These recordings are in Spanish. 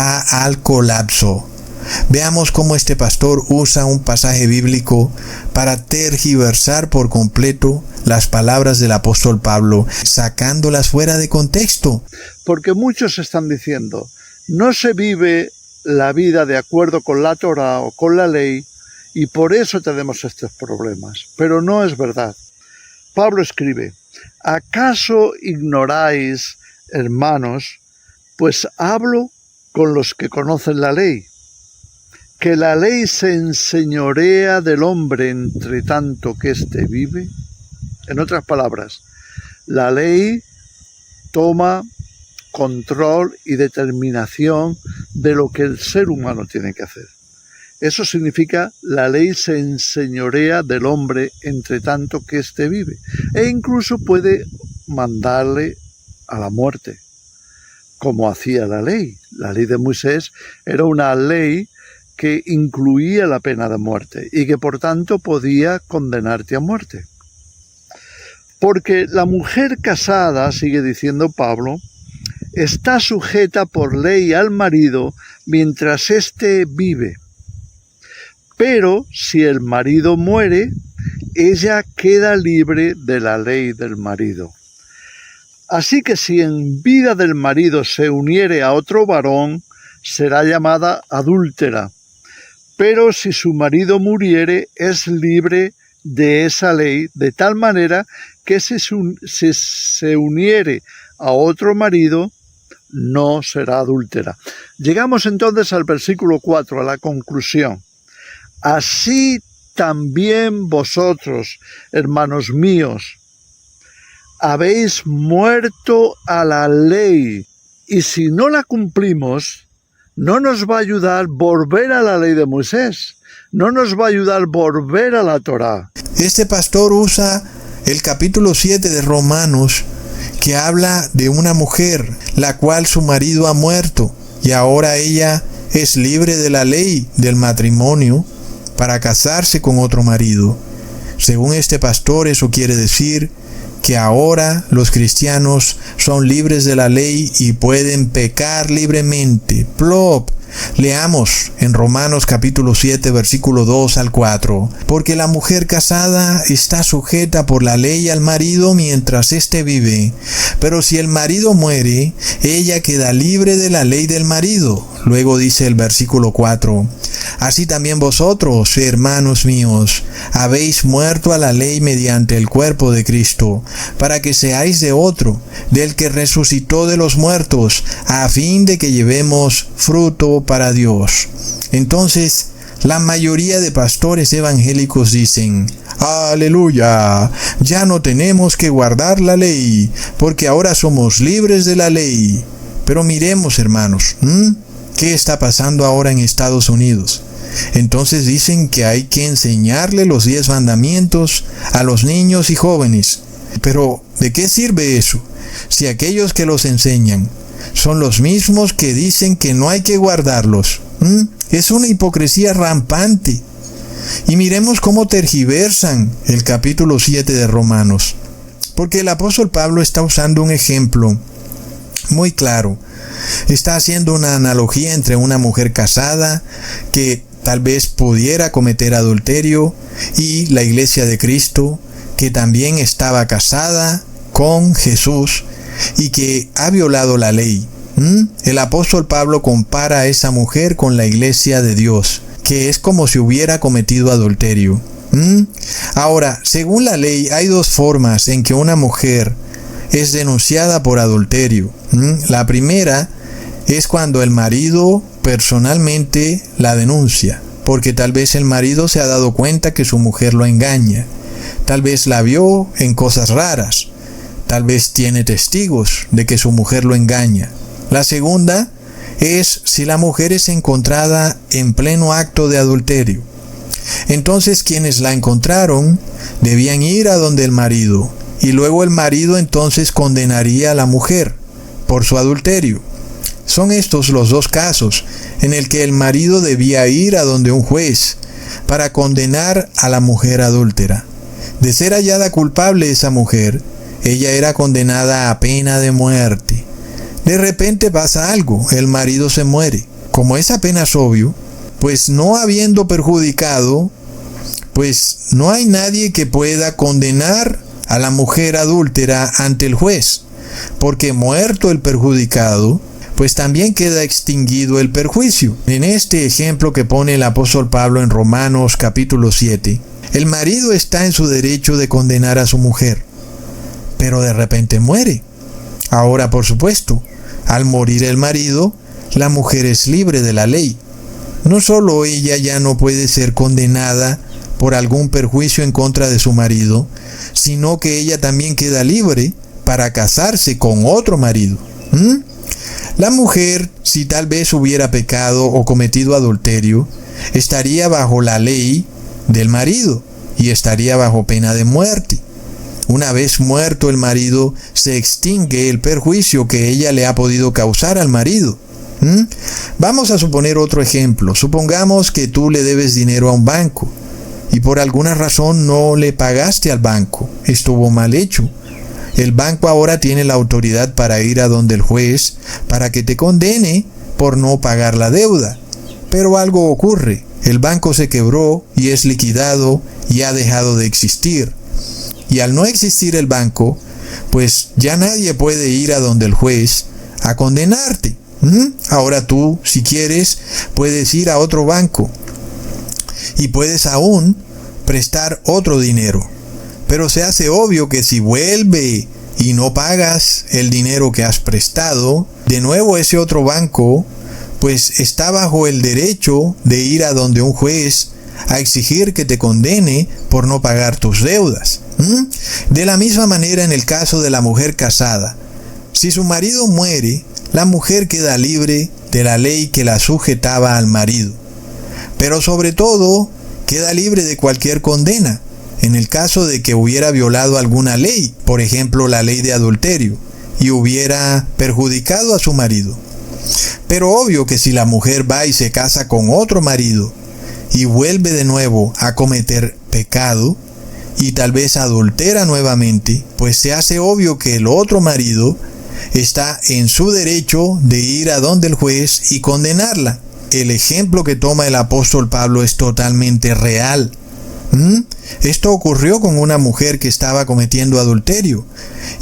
al colapso. Veamos cómo este pastor usa un pasaje bíblico para tergiversar por completo las palabras del apóstol Pablo, sacándolas fuera de contexto. Porque muchos están diciendo, no se vive la vida de acuerdo con la Torá o con la ley, y por eso tenemos estos problemas. Pero no es verdad. Pablo escribe, ¿acaso ignoráis, hermanos, pues hablo con los que conocen la ley, que la ley se enseñorea del hombre entre tanto que éste vive? En otras palabras, la ley toma control y determinación de lo que el ser humano tiene que hacer. Eso significa, la ley se enseñorea del hombre entre tanto que éste vive, e incluso puede mandarle a la muerte, como hacía la ley. La ley de Moisés era una ley que incluía la pena de muerte y que por tanto podía condenarte a muerte. Porque la mujer casada, sigue diciendo Pablo, está sujeta por ley al marido mientras éste vive. Pero si el marido muere, ella queda libre de la ley del marido. Así que si en vida del marido se uniere a otro varón, será llamada adúltera. Pero si su marido muriere, es libre de esa ley, de tal manera que si se uniere a otro marido, no será adúltera. Llegamos entonces al versículo 4, a la conclusión. Así también vosotros, hermanos míos, habéis muerto a la ley, y si no la cumplimos, no nos va a ayudar volver a la ley de Moisés, no nos va a ayudar volver a la Torá. Este pastor usa el capítulo 7 de Romanos, que habla de una mujer, la cual su marido ha muerto, y ahora ella es libre de la ley del matrimonio para casarse con otro marido. Según este pastor, eso quiere decir que ahora los cristianos son libres de la ley y pueden pecar libremente. Plop. Leamos en Romanos capítulo 7, versículo 2 al 4. Porque la mujer casada está sujeta por la ley al marido mientras éste vive. Pero si el marido muere, ella queda libre de la ley del marido. Luego dice el versículo 4. Así también vosotros, hermanos míos, habéis muerto a la ley mediante el cuerpo de Cristo, para que seáis de otro, del que resucitó de los muertos, a fin de que llevemos fruto para Dios. Entonces, la mayoría de pastores evangélicos dicen, ¡aleluya! Ya no tenemos que guardar la ley, porque ahora somos libres de la ley. Pero miremos, hermanos, ¿qué está pasando ahora en Estados Unidos? Entonces dicen que hay que enseñarle los 10 mandamientos a los niños y jóvenes. Pero, ¿de qué sirve eso? Si aquellos que los enseñan son los mismos que dicen que no hay que guardarlos. Es una hipocresía rampante. Y miremos cómo tergiversan el capítulo 7 de Romanos. Porque el apóstol Pablo está usando un ejemplo muy claro. Está haciendo una analogía entre una mujer casada que tal vez pudiera cometer adulterio y la iglesia de Cristo, que también estaba casada con Jesús y que ha violado la ley. El apóstol Pablo compara a esa mujer con la iglesia de Dios, que es como si hubiera cometido adulterio. Ahora, según la ley, hay 2 formas en que una mujer es denunciada por adulterio. La primera es cuando el marido personalmente la denuncia, porque tal vez el marido se ha dado cuenta que su mujer lo engaña. Tal vez la vio en cosas raras. Tal vez tiene testigos de que su mujer lo engaña. La segunda es si la mujer es encontrada en pleno acto de adulterio. Entonces quienes la encontraron debían ir a donde el marido, y luego el marido entonces condenaría a la mujer por su adulterio. Son estos los 2 casos en el que el marido debía ir a donde un juez para condenar a la mujer adúltera. De ser hallada culpable esa mujer, ella era condenada a pena de muerte. De repente pasa algo, el marido se muere. como es apenas obvio, pues no habiendo perjudicado, pues no hay nadie que pueda condenar a la mujer adúltera ante el juez, porque muerto el perjudicado, pues también queda extinguido el perjuicio. En este ejemplo que pone el apóstol Pablo en Romanos capítulo 7, el marido está en su derecho de condenar a su mujer, pero de repente muere. Ahora, por supuesto, al morir el marido, la mujer es libre de la ley. No solo ella ya no puede ser condenada por algún perjuicio en contra de su marido, sino que ella también queda libre para casarse con otro marido. La mujer, si tal vez hubiera pecado o cometido adulterio, estaría bajo la ley del marido y estaría bajo pena de muerte. Una vez muerto el marido, se extingue el perjuicio que ella le ha podido causar al marido. Vamos a suponer otro ejemplo. Supongamos que tú le debes dinero a un banco y por alguna razón no le pagaste al banco. Estuvo mal hecho. El banco ahora tiene la autoridad para ir a donde el juez para que te condene por no pagar la deuda. Pero algo ocurre. El banco se quebró y es liquidado y ha dejado de existir. Y al no existir el banco, pues ya nadie puede ir a donde el juez a condenarte. Ahora tú, si quieres, puedes ir a otro banco y puedes aún prestar otro dinero. Pero se hace obvio que si vuelve y no pagas el dinero que has prestado, de nuevo ese otro banco, pues está bajo el derecho de ir a donde un juez a exigir que te condene por no pagar tus deudas. De la misma manera en el caso de la mujer casada. Si su marido muere, la mujer queda libre de la ley que la sujetaba al marido. Pero sobre todo, queda libre de cualquier condena. En el caso de que hubiera violado alguna ley, por ejemplo la ley de adulterio, y hubiera perjudicado a su marido. Pero obvio que si la mujer va y se casa con otro marido y vuelve de nuevo a cometer pecado y tal vez adultera nuevamente, pues se hace obvio que el otro marido está en su derecho de ir a donde el juez y condenarla. El ejemplo que toma el apóstol Pablo es totalmente real. Esto ocurrió con una mujer que estaba cometiendo adulterio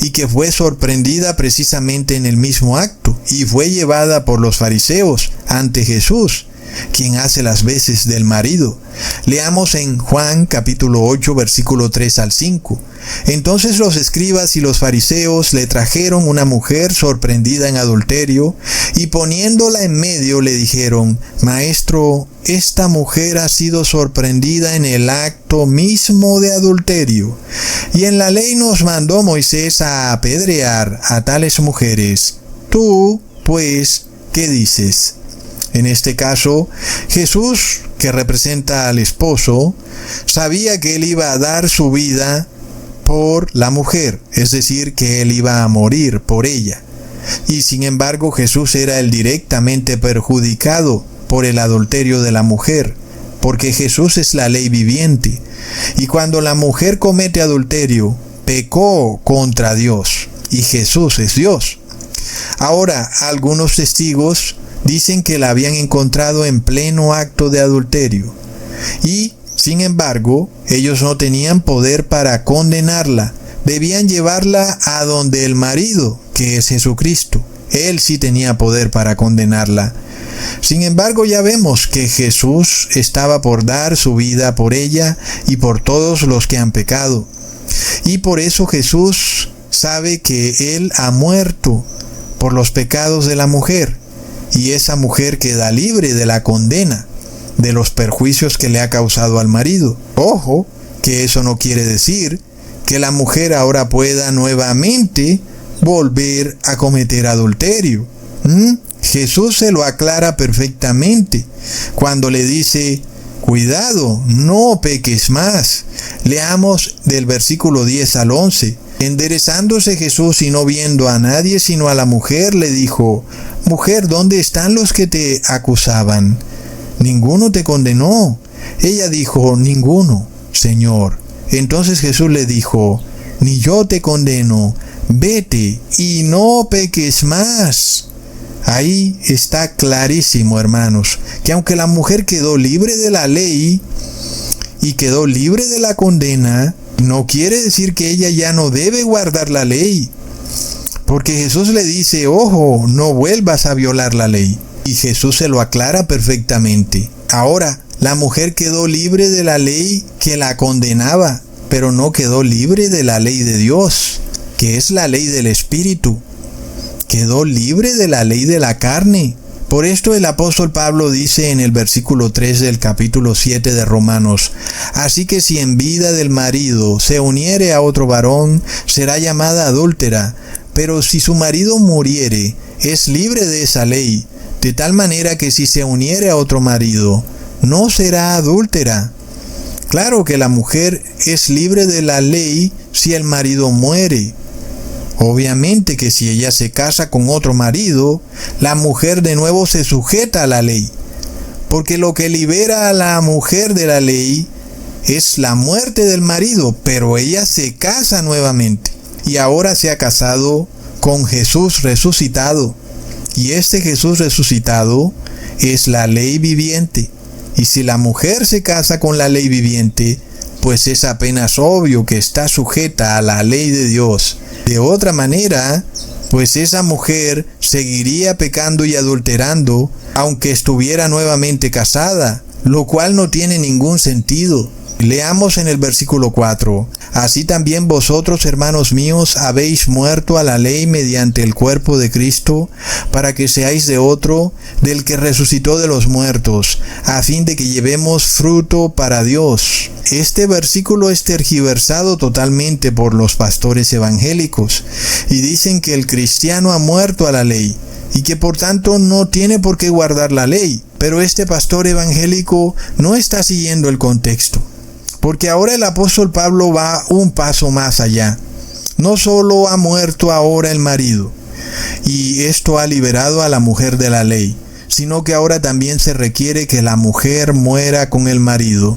y que fue sorprendida precisamente en el mismo acto y fue llevada por los fariseos ante Jesús, quien hace las veces del marido. Leamos en Juan capítulo 8 versículo 3 al 5. Entonces los escribas y los fariseos le trajeron una mujer sorprendida en adulterio y poniéndola en medio le dijeron: Maestro, esta mujer ha sido sorprendida en el acto mismo de adulterio, y en la ley nos mandó Moisés a apedrear a tales mujeres. Tú, pues, ¿qué dices? En este caso, Jesús, que representa al esposo, sabía que él iba a dar su vida por la mujer, es decir, que él iba a morir por ella. Y sin embargo, Jesús era el directamente perjudicado por el adulterio de la mujer, porque Jesús es la ley viviente. Y cuando la mujer comete adulterio, pecó contra Dios, y Jesús es Dios. Ahora, algunos testigos dicen que la habían encontrado en pleno acto de adulterio y, sin embargo, ellos no tenían poder para condenarla. Debían llevarla a donde el marido, que es Jesucristo. Él sí tenía poder para condenarla. Sin embargo, ya vemos que Jesús estaba por dar su vida por ella y por todos los que han pecado. Y por eso Jesús sabe que Él ha muerto por los pecados de la mujer. Y esa mujer queda libre de la condena, de los perjuicios que le ha causado al marido. Ojo, que eso no quiere decir que la mujer ahora pueda nuevamente volver a cometer adulterio. Jesús se lo aclara perfectamente cuando le dice: cuidado, no peques más. Leamos del versículo 10 al 11. Enderezándose Jesús y no viendo a nadie sino a la mujer, le dijo: Mujer, ¿dónde están los que te acusaban? ¿Ninguno te condenó? Ella dijo: Ninguno, Señor. Entonces Jesús le dijo: Ni yo te condeno, vete y no peques más. Ahí está clarísimo, hermanos, que aunque la mujer quedó libre de la ley y quedó libre de la condena, no quiere decir que ella ya no debe guardar la ley. Porque Jesús le dice, ojo, no vuelvas a violar la ley. Y Jesús se lo aclara perfectamente. Ahora, la mujer quedó libre de la ley que la condenaba, pero no quedó libre de la ley de Dios, que es la ley del Espíritu. Quedó libre de la ley de la carne. Por esto el apóstol Pablo dice en el versículo 3 del capítulo 7 de Romanos, así que si en vida del marido se uniere a otro varón, será llamada adúltera, pero si su marido muriere, es libre de esa ley, de tal manera que si se uniere a otro marido, no será adúltera. Claro que la mujer es libre de la ley si el marido muere. Obviamente que si ella se casa con otro marido, la mujer de nuevo se sujeta a la ley, porque lo que libera a la mujer de la ley es la muerte del marido, pero ella se casa nuevamente y ahora se ha casado con Jesús resucitado, y este Jesús resucitado es la ley viviente, y si la mujer se casa con la ley viviente, pues es apenas obvio que está sujeta a la ley de Dios. De otra manera, pues esa mujer seguiría pecando y adulterando, aunque estuviera nuevamente casada, lo cual no tiene ningún sentido. Leamos en el versículo 4, así también vosotros, hermanos míos, habéis muerto a la ley mediante el cuerpo de Cristo, para que seáis de otro, del que resucitó de los muertos, a fin de que llevemos fruto para Dios. Este versículo es tergiversado totalmente por los pastores evangélicos, y dicen que el cristiano ha muerto a la ley, y que por tanto no tiene por qué guardar la ley. Pero este pastor evangélico no está siguiendo el contexto. Porque ahora el apóstol Pablo va un paso más allá. No solo ha muerto ahora el marido, y esto ha liberado a la mujer de la ley, sino que ahora también se requiere que la mujer muera con el marido,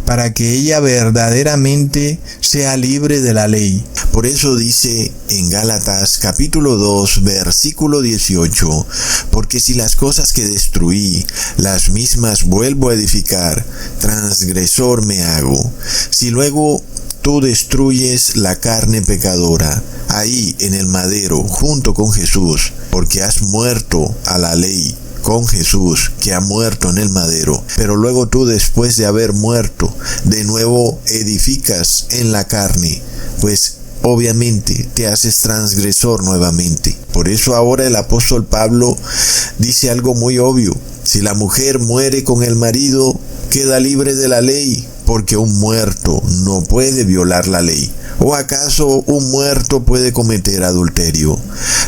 para que ella verdaderamente sea libre de la ley. Por eso dice en Gálatas capítulo 2 versículo 18, porque si las cosas que destruí, las mismas vuelvo a edificar, transgresor me hago. Si luego tú destruyes la carne pecadora, ahí en el madero, junto con Jesús, porque has muerto a la ley, con Jesús, que ha muerto en el madero, pero luego tú, después de haber muerto, de nuevo edificas en la carne, pues obviamente te haces transgresor nuevamente. Por eso ahora el apóstol Pablo dice algo muy obvio: si la mujer muere con el marido, queda libre de la ley, porque un muerto no puede violar la ley. ¿O acaso un muerto puede cometer adulterio?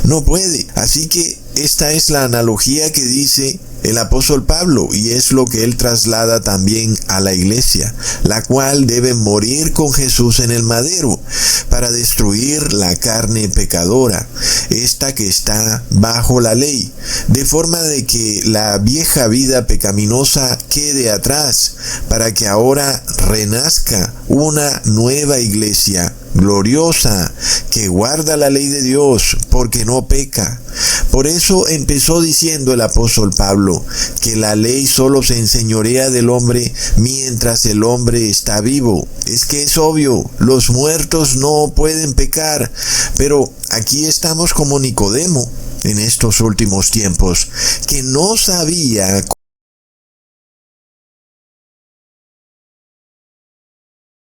No puede. Así que esta es la analogía que dice el apóstol Pablo, y es lo que él traslada también a la iglesia, la cual debe morir con Jesús en el madero para destruir la carne pecadora, esta que está bajo la ley, de forma de que la vieja vida pecaminosa quede atrás, para que ahora renazca una nueva iglesia gloriosa que guarda la ley de Dios porque no peca. Por eso empezó diciendo el apóstol Pablo que la ley solo se enseñorea del hombre mientras el hombre está vivo. Es que es obvio, los muertos no pueden pecar, pero aquí estamos como Nicodemo en estos últimos tiempos, que no sabía